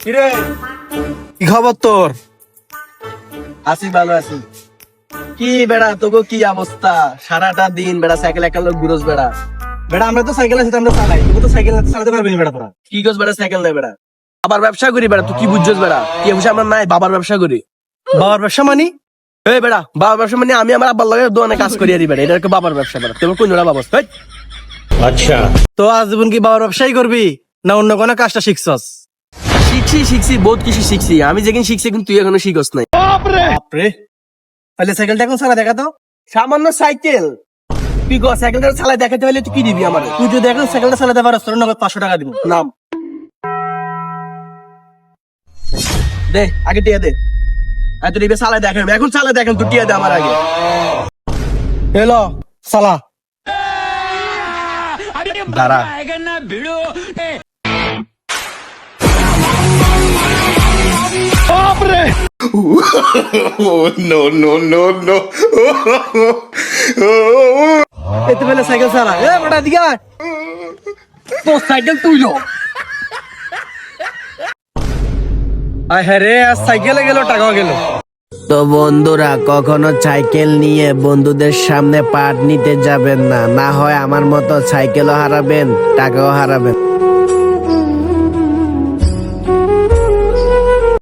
কিরে, কি খবর তোর? আছি ভালো আছি। কি বেড়া তোকে কি অবস্থা? সারাটা দিন বেড়া সাইকেল একটা লোক ঘুরোস বেড়া। বেটা আমরা তো সাইকেল আছে, আমরা চালাই, তুই তো সাইকেল চালাতে পারবি না বেটা তোরা। কি করছ বেড়া সাইকেল নেই বেড়া? বাবার ব্যবসা করি বেড়া, তুই কি বুঝছস বেড়া? কি বুঝে আমরা নাই বাবার ব্যবসা করি। বাবার ব্যবসা মানি? এই বেড়া বাবার ব্যবসা মানে আমি আমার আব্বার লগে দোকানে কাজ করি আরি বেড়া, এটা একটা বাবার ব্যবসা বেড়া। তোর কোন জোড়া বাবা? তো আজীবন কি বাবার ব্যবসাই করবি না অন্য কোনো কাজটা শিখছস? শিখছি বহুত কিছু শিখছি। আমি যেদিন শিখছি কিন্তু তুই এখনো শিখস নাই। বাপরে, তাহলে সাইকেলটা এখন চালা দেখা তো। সামান্য সাইকেল তুই গো সাইকেলটা চালায় দেখাতে হলে তুই কি দিবি আমার? তুই যদি এখন সাইকেলটা চালাতে পারস তোর নগদ 500 টাকা দিব। নাম দে, আগে টিয়া দে। আর তুই এবার চালায় দেখাবি, এখন চালায় দেখাম, তুই টিয়া দে আমার আগে। এলো চালা। দাঁড়া, এতে বেলে সাইকেল চালা। এ বেটা দিকে আয়। তোর সাইকেল তুইলো। আয় হ্যাঁ রে, আজ সাইকেলে গেল টাকাও গেল। তো বন্ধুরা, কখনো সাইকেল নিয়ে বন্ধুদের সামনে পার্ট নিতে যাবেন না, না হয় আমার মতো সাইকেলও হারাবেন, টাকাও হারাবেন।